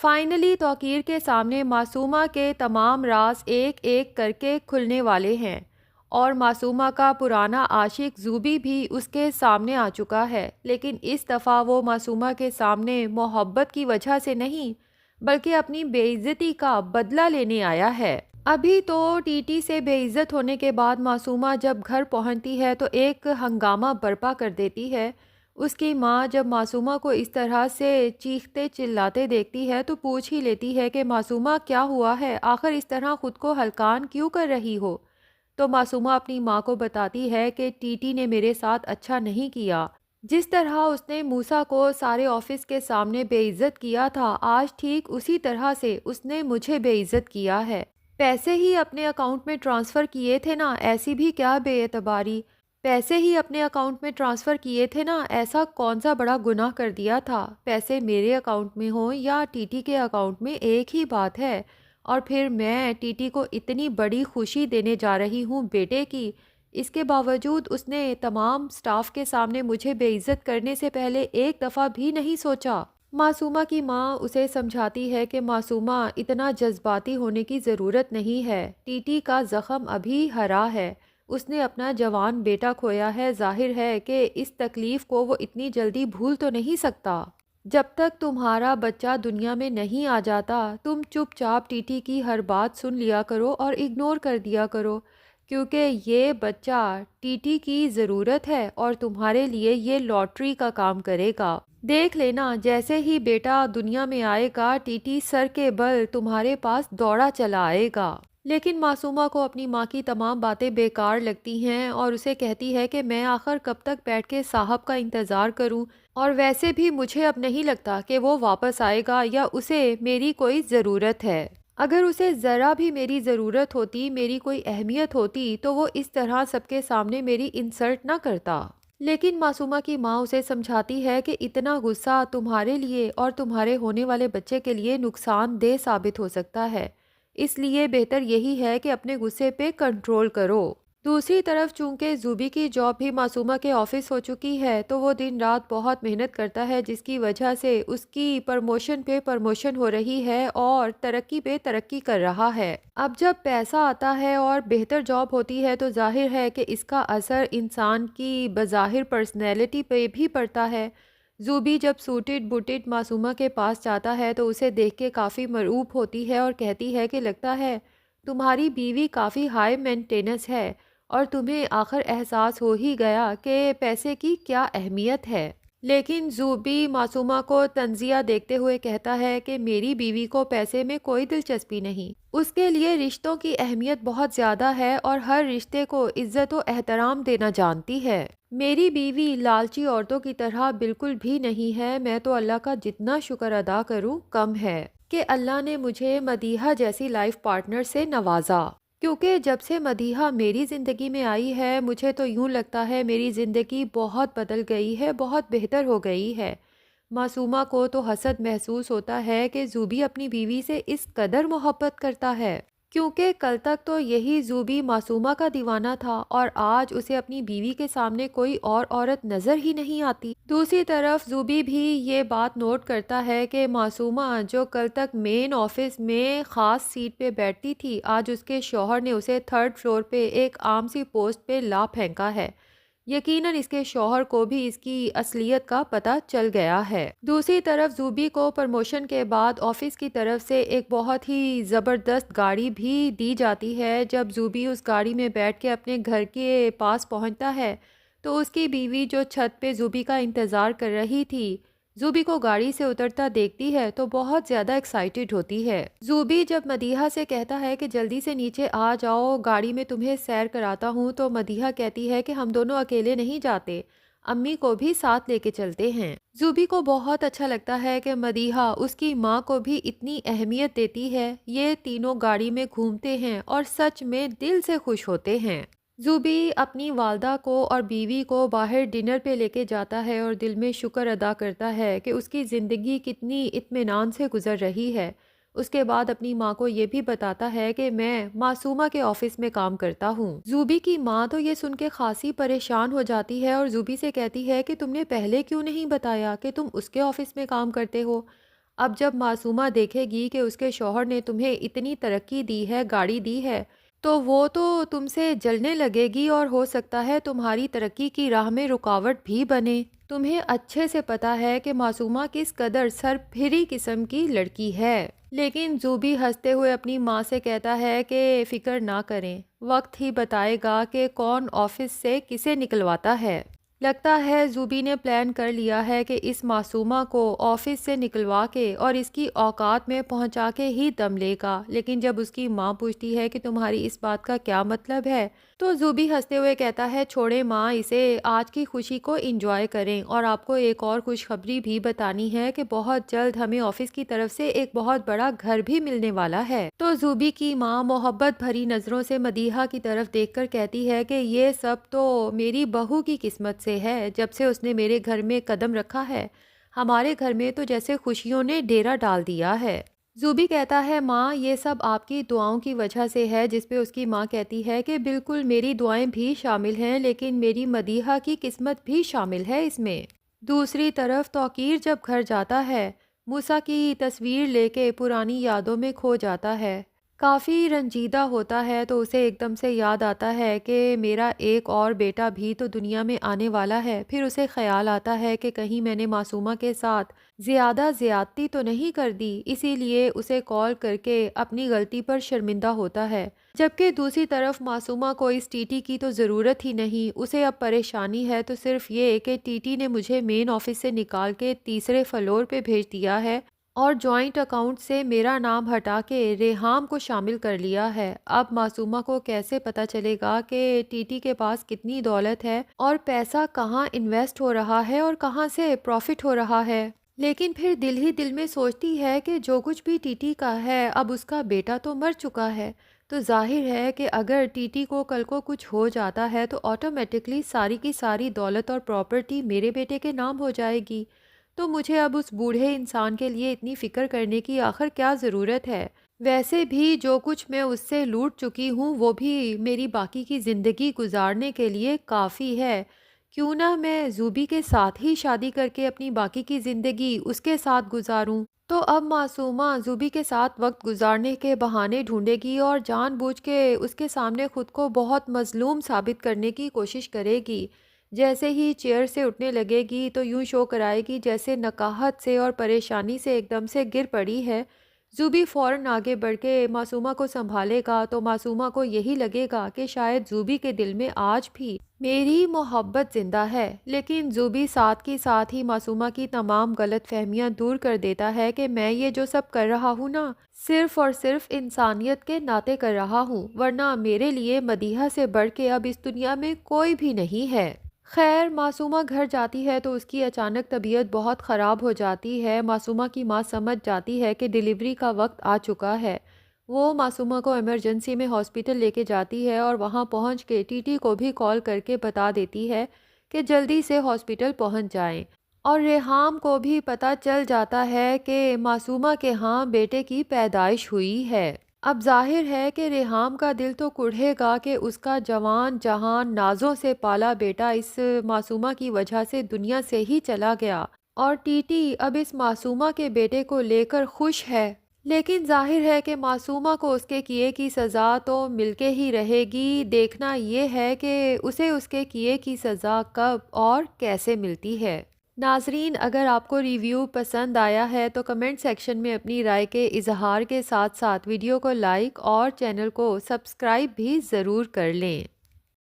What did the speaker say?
Finally توقیر کے سامنے معصومہ کے تمام راز ایک ایک کر کے کھلنے والے ہیں، اور معصومہ کا پرانا عاشق زوبی بھی اس کے سامنے آ چکا ہے، لیکن اس دفعہ وہ معصومہ کے سامنے محبت کی وجہ سے نہیں بلکہ اپنی بے عزتی کا بدلہ لینے آیا ہے۔ ابھی تو ٹی ٹی سے بے عزت ہونے کے بعد معصومہ جب گھر پہنچتی ہے تو ایک ہنگامہ برپا کر دیتی ہے۔ اس کی ماں جب معصومہ کو اس طرح سے چیختے چلاتے دیکھتی ہے تو پوچھ ہی لیتی ہے کہ معصومہ کیا ہوا ہے، آخر اس طرح خود کو ہلکان کیوں کر رہی ہو؟ تو معصومہ اپنی ماں کو بتاتی ہے کہ ٹی ٹی نے میرے ساتھ اچھا نہیں کیا، جس طرح اس نے موسیٰ کو سارے آفس کے سامنے بے عزت کیا تھا، آج ٹھیک اسی طرح سے اس نے مجھے بے عزت کیا ہے۔ پیسے ہی اپنے اکاؤنٹ میں ٹرانسفر کیے تھے نا، ایسی بھی کیا بے اعتباری، پیسے ہی اپنے اکاؤنٹ میں ٹرانسفر کیے تھے نا، ایسا کون سا بڑا گناہ کر دیا تھا؟ پیسے میرے اکاؤنٹ میں ہوں یا ٹی ٹی کے اکاؤنٹ میں ایک ہی بات ہے، اور پھر میں ٹی ٹی کو اتنی بڑی خوشی دینے جا رہی ہوں بیٹے کی، اس کے باوجود اس نے تمام سٹاف کے سامنے مجھے بے عزت کرنے سے پہلے ایک دفعہ بھی نہیں سوچا۔ معصومہ کی ماں اسے سمجھاتی ہے کہ معصومہ اتنا جذباتی ہونے کی ضرورت نہیں ہے، ٹی ٹی کا زخم ابھی ہرا ہے، اس نے اپنا جوان بیٹا کھویا ہے، ظاہر ہے کہ اس تکلیف کو وہ اتنی جلدی بھول تو نہیں سکتا۔ جب تک تمہارا بچہ دنیا میں نہیں آ جاتا تم چپ چاپ ٹی ٹی کی ہر بات سن لیا کرو اور اگنور کر دیا کرو، کیونکہ یہ بچہ ٹی ٹی کی ضرورت ہے اور تمہارے لیے یہ لاٹری کا کام کرے گا۔ دیکھ لینا جیسے ہی بیٹا دنیا میں آئے گا ٹی ٹی سر کے بل تمہارے پاس دوڑا چلا آئے گا۔ لیکن معصومہ کو اپنی ماں کی تمام باتیں بیکار لگتی ہیں اور اسے کہتی ہے کہ میں آخر کب تک بیٹھ کے صاحب کا انتظار کروں، اور ویسے بھی مجھے اب نہیں لگتا کہ وہ واپس آئے گا یا اسے میری کوئی ضرورت ہے۔ اگر اسے ذرا بھی میری ضرورت ہوتی، میری کوئی اہمیت ہوتی تو وہ اس طرح سب کے سامنے میری انسلٹ نہ کرتا۔ لیکن معصومہ کی ماں اسے سمجھاتی ہے کہ اتنا غصہ تمہارے لیے اور تمہارے ہونے والے بچے کے لیے نقصان دہ ثابت ہو سکتا ہے، اس لیے بہتر یہی ہے کہ اپنے غصے پہ کنٹرول کرو۔ دوسری طرف چونکہ زوبی کی جاب بھی معصومہ کے آفس ہو چکی ہے تو وہ دن رات بہت محنت کرتا ہے، جس کی وجہ سے اس کی پروموشن پہ پروموشن ہو رہی ہے اور ترقی پہ ترقی کر رہا ہے۔ اب جب پیسہ آتا ہے اور بہتر جاب ہوتی ہے تو ظاہر ہے کہ اس کا اثر انسان کی بظاہر پرسنالٹی پہ بھی پڑتا ہے۔ زوبی جب سوٹڈ بوٹڈ معصومہ کے پاس جاتا ہے تو اسے دیکھ کے کافی مرعوب ہوتی ہے اور کہتی ہے کہ لگتا ہے تمہاری بیوی کافی ہائی مینٹیننس ہے اور تمہیں آخر احساس ہو ہی گیا کہ پیسے کی کیا اہمیت ہے۔ لیکن زوبی معصومہ کو تنزیہ دیکھتے ہوئے کہتا ہے کہ میری بیوی کو پیسے میں کوئی دلچسپی نہیں، اس کے لیے رشتوں کی اہمیت بہت زیادہ ہے اور ہر رشتے کو عزت و احترام دینا جانتی ہے۔ میری بیوی لالچی عورتوں کی طرح بالکل بھی نہیں ہے، میں تو اللہ کا جتنا شکر ادا کروں کم ہے کہ اللہ نے مجھے مدیحہ جیسی لائف پارٹنر سے نوازا، کیونکہ جب سے مدیحہ میری زندگی میں آئی ہے مجھے تو یوں لگتا ہے میری زندگی بہت بدل گئی ہے، بہت بہتر ہو گئی ہے۔ معصومہ کو تو حسد محسوس ہوتا ہے کہ زوبی اپنی بیوی سے اس قدر محبت کرتا ہے، کیونکہ کل تک تو یہی زوبی معصومہ کا دیوانہ تھا اور آج اسے اپنی بیوی کے سامنے کوئی اور عورت نظر ہی نہیں آتی۔ دوسری طرف زوبی بھی یہ بات نوٹ کرتا ہے کہ معصومہ جو کل تک مین آفس میں خاص سیٹ پہ بیٹھتی تھی، آج اس کے شوہر نے اسے تھرڈ فلور پہ ایک عام سی پوسٹ پہ لا پھینکا ہے۔ یقیناً اس کے شوہر کو بھی اس کی اصلیت کا پتہ چل گیا ہے۔ دوسری طرف زوبی کو پروموشن کے بعد آفس کی طرف سے ایک بہت ہی زبردست گاڑی بھی دی جاتی ہے۔ جب زوبی اس گاڑی میں بیٹھ کے اپنے گھر کے پاس پہنچتا ہے تو اس کی بیوی جو چھت پہ زوبی کا انتظار کر رہی تھی، زوبی کو گاڑی سے اترتا دیکھتی ہے تو بہت زیادہ ایکسائٹڈ ہوتی ہے۔ زوبی جب مدیحہ سے کہتا ہے کہ جلدی سے نیچے آ جاؤ، گاڑی میں تمہیں سیر کراتا ہوں، تو مدیحہ کہتی ہے کہ ہم دونوں اکیلے نہیں جاتے، امی کو بھی ساتھ لے کے چلتے ہیں۔ زوبی کو بہت اچھا لگتا ہے کہ مدیحہ اس کی ماں کو بھی اتنی اہمیت دیتی ہے، یہ تینوں گاڑی میں گھومتے ہیں اور سچ میں دل سے خوش ہوتے ہیں۔ زوبی اپنی والدہ کو اور بیوی کو باہر ڈنر پہ لے کے جاتا ہے اور دل میں شکر ادا کرتا ہے کہ اس کی زندگی کتنی اطمینان سے گزر رہی ہے۔ اس کے بعد اپنی ماں کو یہ بھی بتاتا ہے کہ میں معصومہ کے آفس میں کام کرتا ہوں۔ زوبی کی ماں تو یہ سن کے خاصی پریشان ہو جاتی ہے اور زوبی سے کہتی ہے کہ تم نے پہلے کیوں نہیں بتایا کہ تم اس کے آفس میں کام کرتے ہو؟ اب جب معصومہ دیکھے گی کہ اس کے شوہر نے تمہیں اتنی ترقی دی ہے، گاڑی دی ہے، تو وہ تو تم سے جلنے لگے گی اور ہو سکتا ہے تمہاری ترقی کی راہ میں رکاوٹ بھی بنے۔ تمہیں اچھے سے پتا ہے کہ معصومہ کس قدر سرپھری قسم کی لڑکی ہے۔ لیکن زوبی ہنستے ہوئے اپنی ماں سے کہتا ہے کہ فکر نہ کریں، وقت ہی بتائے گا کہ کون آفس سے کسے نکلواتا ہے۔ لگتا ہے زوبی نے پلان کر لیا ہے کہ اس معصومہ کو آفس سے نکلوا کے اور اس کی اوقات میں پہنچا کے ہی دم لے گا۔ لیکن جب اس کی ماں پوچھتی ہے کہ تمہاری اس بات کا کیا مطلب ہے، تو زوبی ہنستے ہوئے کہتا ہے چھوڑیں ماں اسے، آج کی خوشی کو انجوائے کریں، اور آپ کو ایک اور خوشخبری بھی بتانی ہے کہ بہت جلد ہمیں آفس کی طرف سے ایک بہت بڑا گھر بھی ملنے والا ہے۔ تو زوبی کی ماں محبت بھری نظروں سے مدیحہ کی طرف دیکھ کر کہتی ہے کہ یہ سب تو میری بہو کی قسمت سے ہے، جب سے اس نے میرے گھر میں قدم رکھا ہے ہمارے گھر میں تو جیسے خوشیوں نے ڈیرا ڈال دیا ہے۔ زوبی کہتا ہے ماں یہ سب آپ کی دعاؤں کی وجہ سے ہے، جس پہ اس کی ماں کہتی ہے کہ بالکل میری دعائیں بھی شامل ہیں، لیکن میری مدیحہ کی قسمت بھی شامل ہے اس میں۔ دوسری طرف توقیر جب گھر جاتا ہے، موسیٰ کی تصویر لے کے پرانی یادوں میں کھو جاتا ہے، کافی رنجیدہ ہوتا ہے، تو اسے ایک دم سے یاد آتا ہے کہ میرا ایک اور بیٹا بھی تو دنیا میں آنے والا ہے۔ پھر اسے خیال آتا ہے کہ کہیں میں نے معصومہ کے ساتھ زیادہ زیادتی تو نہیں کر دی، اسی لیے اسے کال کر کے اپنی غلطی پر شرمندہ ہوتا ہے۔ جبکہ دوسری طرف معصومہ کو اس ٹی ٹی کی تو ضرورت ہی نہیں، اسے اب پریشانی ہے تو صرف یہ کہ ٹی ٹی نے مجھے مین آفس سے نکال کے تیسرے فلور پہ بھیج دیا ہے اور جوائنٹ اکاؤنٹ سے میرا نام ہٹا کے ریحام کو شامل کر لیا ہے۔ اب معصومہ کو کیسے پتہ چلے گا کہ ٹی ٹی کے پاس کتنی دولت ہے اور پیسہ کہاں انویسٹ ہو رہا ہے اور کہاں سے پروفٹ ہو رہا ہے؟ لیکن پھر دل ہی دل میں سوچتی ہے کہ جو کچھ بھی ٹی ٹی کا ہے اب اس کا بیٹا تو مر چکا ہے، تو ظاہر ہے کہ اگر ٹی ٹی کو کل کو کچھ ہو جاتا ہے تو آٹومیٹکلی ساری کی ساری دولت اور پراپرٹی میرے بیٹے کے نام ہو جائے گی۔ تو مجھے اب اس بوڑھے انسان کے لیے اتنی فکر کرنے کی آخر کیا ضرورت ہے؟ ویسے بھی جو کچھ میں اس سے لوٹ چکی ہوں وہ بھی میری باقی کی زندگی گزارنے کے لیے کافی ہے، کیوں نہ میں زوبی کے ساتھ ہی شادی کر کے اپنی باقی کی زندگی اس کے ساتھ گزاروں۔ تو اب معصومہ زوبی کے ساتھ وقت گزارنے کے بہانے ڈھونڈے گی اور جان بوجھ کے اس کے سامنے خود کو بہت مظلوم ثابت کرنے کی کوشش کرے گی۔ جیسے ہی چیئر سے اٹھنے لگے گی تو یوں شو کرائے گی جیسے نکاہت سے اور پریشانی سے ایک دم سے گر پڑی ہے۔ زوبی فوراً آگے بڑھ کے معصومہ کو سنبھالے گا تو معصومہ کو یہی لگے گا کہ شاید زوبی کے دل میں آج بھی میری محبت زندہ ہے، لیکن زوبی ساتھ کی ساتھ ہی معصومہ کی تمام غلط فہمیاں دور کر دیتا ہے کہ میں یہ جو سب کر رہا ہوں نا صرف اور صرف انسانیت کے ناطے کر رہا ہوں، ورنہ میرے لیے مدیحہ سے بڑھ کے اب اس دنیا میں کوئی بھی نہیں ہے۔ خیر معصومہ گھر جاتی ہے تو اس کی اچانک طبیعت بہت خراب ہو جاتی ہے۔ معصومہ کی ماں سمجھ جاتی ہے کہ ڈیلیوری کا وقت آ چکا ہے، وہ معصومہ کو ایمرجنسی میں ہاسپٹل لے کے جاتی ہے اور وہاں پہنچ کے ٹی ٹی کو بھی کال کر کے بتا دیتی ہے کہ جلدی سے ہاسپٹل پہنچ جائیں، اور ریحام کو بھی پتہ چل جاتا ہے کہ معصومہ کے ہاں بیٹے کی پیدائش ہوئی ہے۔ اب ظاہر ہے کہ ریحام کا دل تو کڑھے گا کہ اس کا جوان جہان نازوں سے پالا بیٹا اس معصومہ کی وجہ سے دنیا سے ہی چلا گیا، اور ٹی ٹی اب اس معصومہ کے بیٹے کو لے کر خوش ہے۔ لیکن ظاہر ہے کہ معصومہ کو اس کے کیے کی سزا تو مل کے ہی رہے گی، دیکھنا یہ ہے کہ اسے اس کے کیے کی سزا کب اور کیسے ملتی ہے۔ ناظرین اگر آپ کو ریویو پسند آیا ہے تو کمنٹ سیکشن میں اپنی رائے کے اظہار کے ساتھ ساتھ ویڈیو کو لائک اور چینل کو سبسکرائب بھی ضرور کر لیں۔